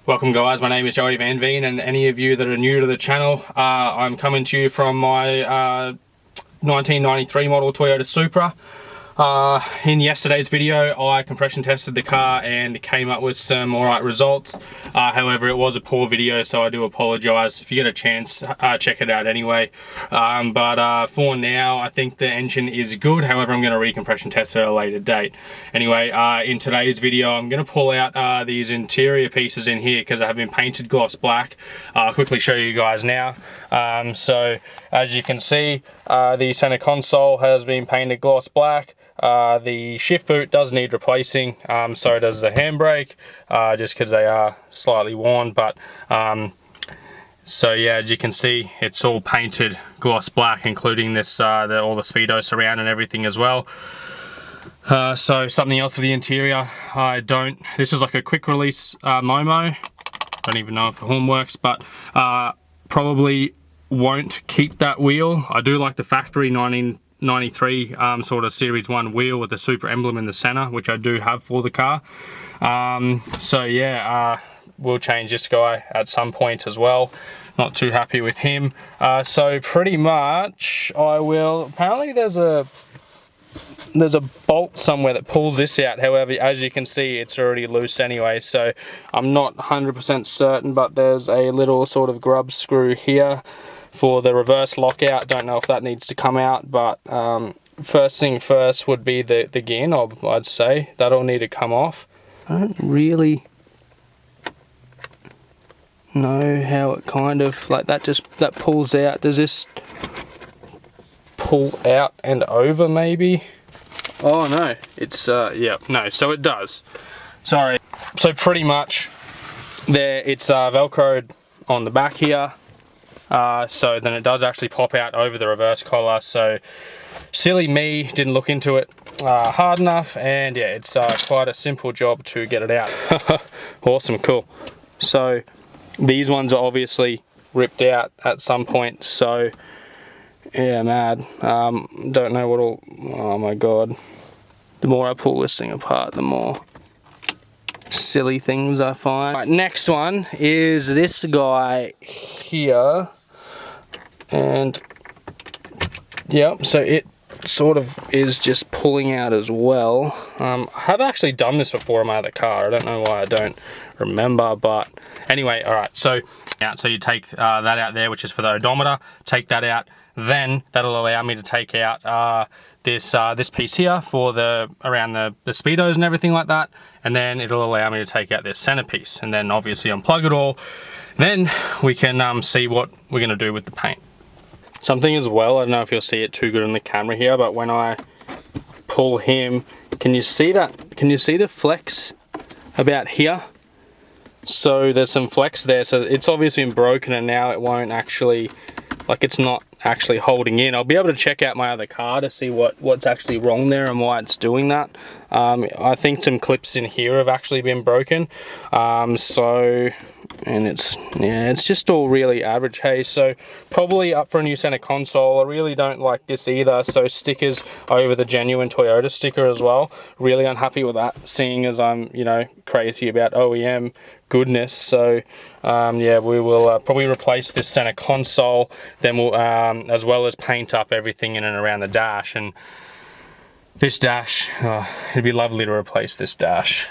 Welcome guys, my name is Joey Van Veen, and any of you that are new to the channel, I'm coming to you from my 1993 model Toyota Supra. In yesterday's video I compression tested the car and came up with some alright results. However, it was a poor video, so I do apologise. If you get a chance, check it out anyway. But for now I think the engine is good. However, I'm going to recompression test it at a later date. Anyway, in today's video I'm going to pull out these interior pieces in here because they have been painted gloss black. I'll quickly show you guys now. So as you can see, the center console has been painted gloss black. The shift boot does need replacing, so does the handbrake, just because they are slightly worn. But so yeah, as you can see, it's all painted gloss black, including this all the speedo surround and everything as well. So something else for the interior, this is like a quick release Momo. Don't even know if the horn works, but probably won't keep that wheel. I do like the factory 1993 sort of series 1 wheel with the Supra emblem in the center, which I do have for the car. So yeah, we'll change this guy at some point as well. Not too happy with him. So pretty much I will, apparently there's a bolt somewhere that pulls this out. However, as you can see, it's already loose anyway, so I'm not 100% certain, but there's a little sort of grub screw here for the reverse lockout. Don't know if that needs to come out, but first thing first would be the gear knob. I'd say that'll need to come off. I don't really know how it kind of like that pulls out. Does this pull out and over maybe? Oh no, it's yeah, no, so it does. Sorry. So pretty much there, it's velcroed on the back here. So then it does actually pop out over the reverse collar. So silly me, didn't look into it hard enough, and yeah, it's quite a simple job to get it out. Awesome, cool. So these ones are obviously ripped out at some point, so yeah, mad. Don't know what'll, oh my god. The more I pull this thing apart, the more silly things I find. Right, next one is this guy here. And yep, so it sort of is just pulling out as well. I have actually done this before in my other car. I don't know why I don't remember, but anyway, all right. So you take that out there, which is for the odometer. Take that out, then that'll allow me to take out this piece here for around the speedos and everything like that. And then it'll allow me to take out this centerpiece, and then obviously unplug it all. Then we can see what we're gonna do with the paint. Something as well, I don't know if you'll see it too good on the camera here, but when I pull him, can you see that? Can you see the flex about here? So there's some flex there, so it's obviously been broken, and now it won't actually, like, it's not actually holding in. I'll be able to check out my other car to see what's actually wrong there and why it's doing that. I think some clips in here have actually been broken. And it's just all really average, hey. So probably up for a new center console. I really don't like this either. So stickers over the genuine Toyota sticker as well. Really unhappy with that, seeing as I'm, you know, crazy about OEM goodness. So yeah, we will probably replace this center console, then we'll as well as paint up everything in and around the dash. And this dash, it'd be lovely to replace this dash.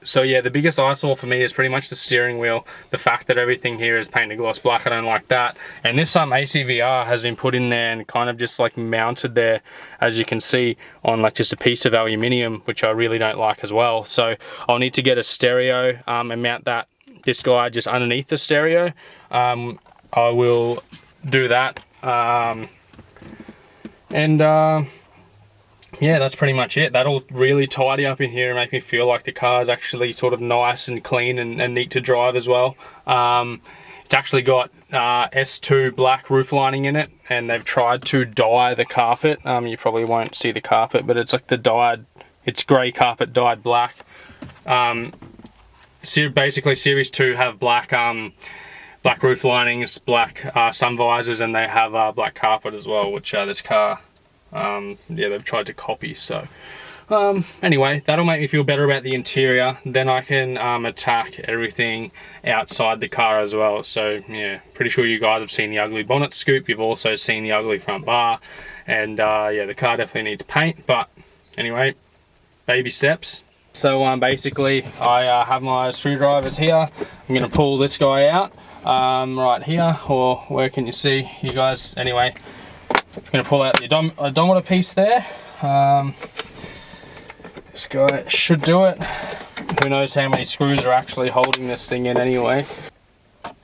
So yeah, the biggest eyesore for me is pretty much the steering wheel. The fact that everything here is painted gloss black, I don't like that. And this ACVR has been put in there and kind of just like mounted there, as you can see, on like just a piece of aluminium, which I really don't like as well. So I'll need to get a stereo and mount this guy just underneath the stereo. I will do that. Yeah, that's pretty much it. That'll really tidy up in here and make me feel like the car is actually sort of nice and clean and neat to drive as well. It's actually got S2 black roof lining in it, and they've tried to dye the carpet. You probably won't see the carpet, but it's like it's grey carpet dyed black. Basically Series 2 have black roof linings, black sun visors, and they have black carpet as well, which this car, yeah, they've tried to copy. So Anyway, that'll make me feel better about the interior. Then I can attack everything outside the car as well. So yeah, pretty sure you guys have seen the ugly bonnet scoop. You've also seen the ugly front bar. And yeah, the car definitely needs paint. But anyway, baby steps. So basically, I have my screwdrivers here. I'm going to pull this guy out right here. Or where can you see you guys? Anyway, I'm going to pull out the odometer piece there. This guy should do it. Who knows how many screws are actually holding this thing in anyway.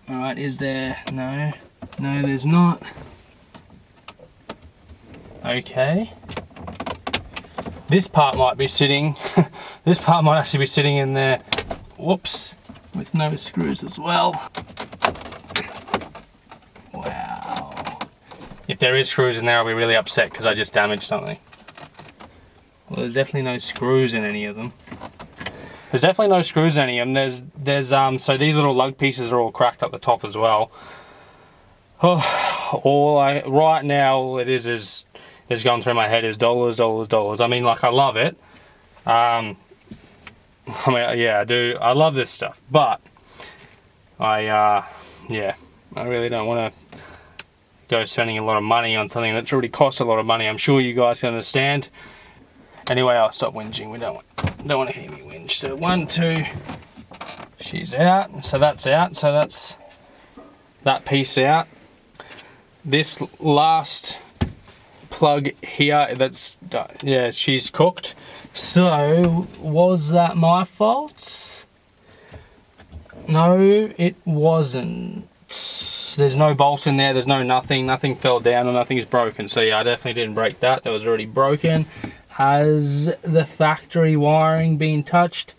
Alright, is there? No. No, there's not. Okay. This part might be sitting, this part might actually be sitting in there, whoops, with no screws as well. Wow. If there is screws in there, I'll be really upset because I just damaged something. Well, there's definitely no screws in any of them. There's definitely no screws in any of them. So these little lug pieces are all cracked up the top as well. Oh, right now, all it is going through my head is dollars. I mean, like, I love it. I mean, yeah, I do. I love this stuff, but yeah, I really don't want to go spending a lot of money on something that's already cost a lot of money. I'm sure you guys can understand. Anyway, I'll stop whinging. We don't want to hear me whinge. So 1, 2, she's out. So that's out. So that's that piece out. This last plug here, that's, yeah, she's cooked. So was that my fault? No, it wasn't. There's no bolt in there, there's no nothing fell down or nothing's broken. So yeah, I definitely didn't break that. That was already broken. Has the factory wiring been touched?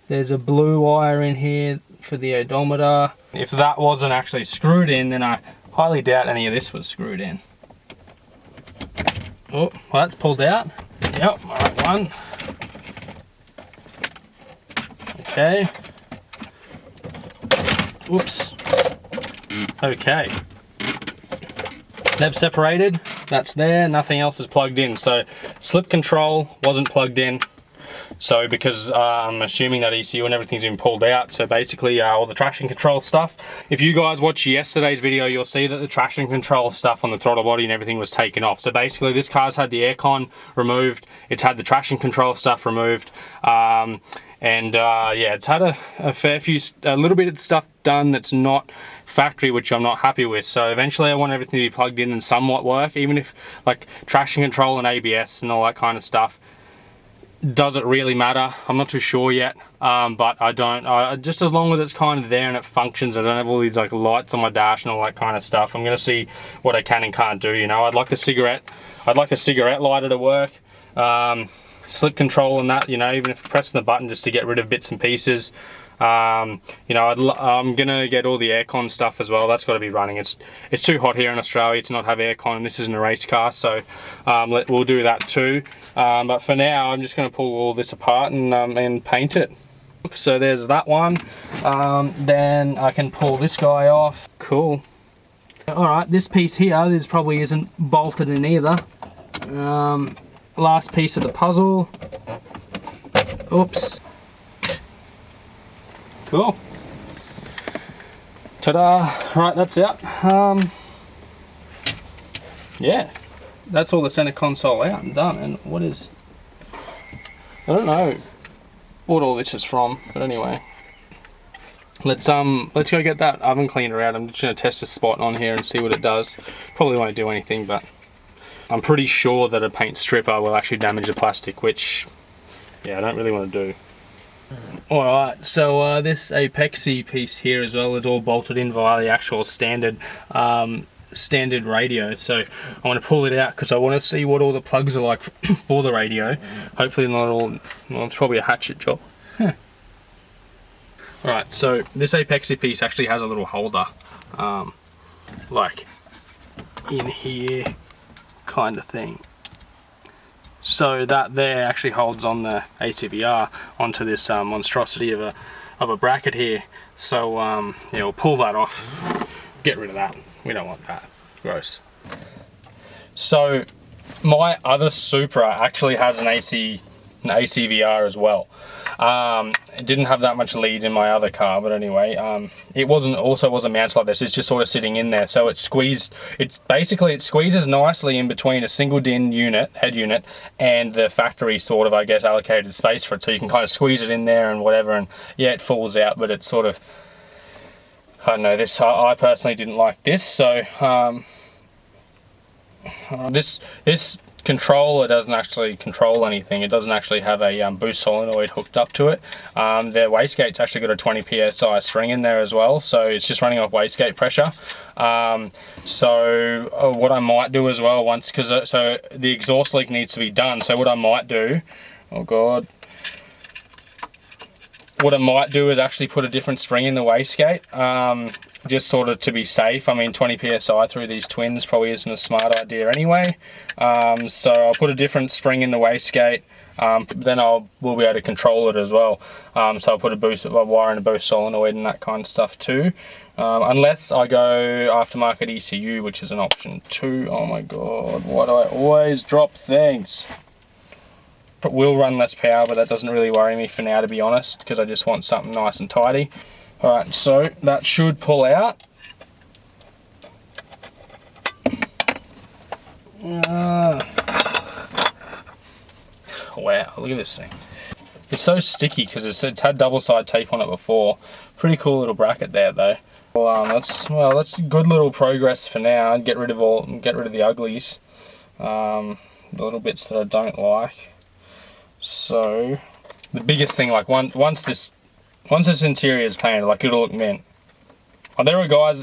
There's a blue wire in here for the odometer. If that wasn't actually screwed in, then I highly doubt any of this was screwed in. Oh, well, that's pulled out. Yep, all right, one. Okay. Whoops. Okay. They've separated. That's there. Nothing else is plugged in. So slip control wasn't plugged in. So because I'm assuming that ECU and everything's been pulled out. So basically all the traction control stuff. If you guys watch yesterday's video, you'll see that the traction control stuff on the throttle body and everything was taken off. So basically this car's had the aircon removed. It's had the traction control stuff removed. Yeah, it's had a little bit of stuff done that's not factory, which I'm not happy with. So eventually I want everything to be plugged in and somewhat work, even if like traction control and ABS and all that kind of stuff. Does it really matter? I'm not too sure yet, but just as long as it's kind of there and it functions, I don't have all these like lights on my dash and all that kind of stuff. I'm gonna see what I can and can't do. You know, I'd like the cigarette lighter to work, slip control and that, you know, even if pressing the button just to get rid of bits and pieces. You know, I'm gonna get all the aircon stuff as well. That's got to be running. It's too hot here in Australia to not have aircon, and this isn't a race car, so we'll do that too. But for now, I'm just gonna pull all this apart and paint it. So there's that one. Then I can pull this guy off. Cool. All right, this piece here, this probably isn't bolted in either. Last piece of the puzzle. Oops. Cool. Ta-da! Right, that's out. Yeah, that's all the center console out and done. And what is? I don't know what all this is from, but anyway, let's go get that oven cleaner out. I'm just gonna test a spot on here and see what it does. Probably won't do anything, but I'm pretty sure that a paint stripper will actually damage the plastic, which, yeah, I don't really want to do. Alright, so this Apexi piece here as well is all bolted in via the actual standard radio. So I want to pull it out because I want to see what all the plugs are like for the radio. Hopefully not all, well, it's probably a hatchet job. Alright, so this Apexi piece actually has a little holder, like in here kind of thing. So that there actually holds on the ATVR onto this monstrosity of a bracket here. So yeah, we'll pull that off, get rid of that. We don't want that, gross. So my other Supra actually has an AC an ACVR as well. It didn't have that much lead in my other car, but anyway, it wasn't mounted like this. It's just sort of sitting in there, so it squeezes nicely in between a single DIN unit, head unit, and the factory sort of, I guess, allocated space for it, so you can kind of squeeze it in there and whatever, and yeah, it falls out, but it's sort of, I don't know, I personally didn't like this, so this controller doesn't actually control anything. It doesn't actually have a boost solenoid hooked up to it. The wastegate's actually got a 20 psi spring in there as well, so it's just running off wastegate pressure. What I might do as well, so the exhaust leak needs to be done, so what I might do, oh god, what I might do is actually put a different spring in the wastegate, just sort of to be safe. I mean, 20 psi through these twins probably isn't a smart idea anyway. So I'll put a different spring in the wastegate, then we'll be able to control it as well. So I'll put a wire in a boost solenoid and that kind of stuff too. Unless I go aftermarket ECU, which is an option too. Oh my god, why do I always drop things? It will run less power, but that doesn't really worry me for now, to be honest, because I just want something nice and tidy. Alright, so that should pull out. Wow, look at this thing. It's so sticky because it's had double side tape on it before. Pretty cool little bracket there though. Well, that's good little progress for now. And get rid of the uglies, the little bits that I don't like. So the biggest thing, like once this interior is painted, like, it'll look mint. There are guys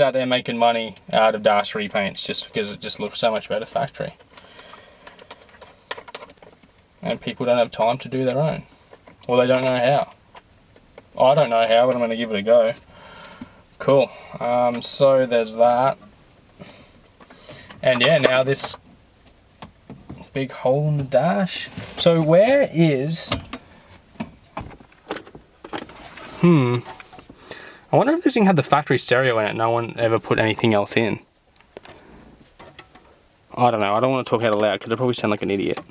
out there making money out of dash repaints just because it just looks so much better factory. And people don't have time to do their own. Or they don't know how. I don't know how, but I'm going to give it a go. Cool. So there's that. And yeah, now this big hole in the dash. So where is... I wonder if this thing had the factory stereo in it. No one ever put anything else in. I don't know. I don't want to talk out loud because I probably sound like an idiot.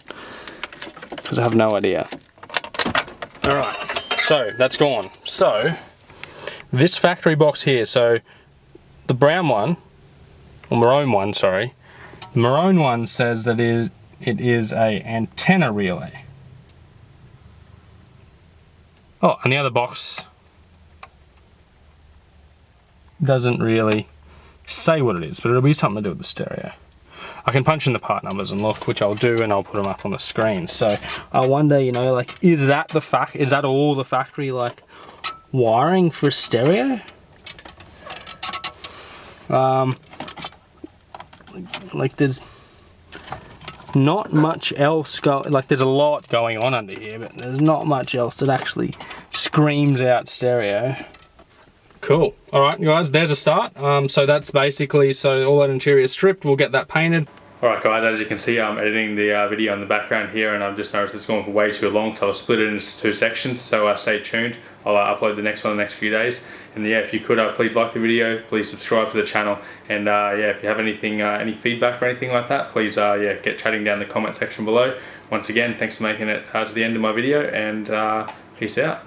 Because I have no idea. Alright, so that's gone. So, this factory box here, so the brown one, or maroon one, sorry. The maroon one says that it is a antenna relay. Oh, and the other box doesn't really say what it is, but it'll be something to do with the stereo. I can punch in the part numbers and look, which I'll do, and I'll put them up on the screen. So I wonder, you know, like, is that all the factory, like, wiring for stereo? Like, there's not much else like, there's a lot going on under here, but there's not much else that actually screams out stereo. Cool. Alright guys, there's a start. So that's basically, so all that interior is stripped, we'll get that painted. Alright guys, as you can see, I'm editing the video in the background here, and I've just noticed it's going for way too long, so I'll split it into 2 sections, so stay tuned. I'll upload the next one in the next few days. And yeah, if you could, please like the video, please subscribe to the channel, and yeah, if you have anything, any feedback or anything like that, please yeah, get chatting down in the comment section below. Once again, thanks for making it to the end of my video, and peace out.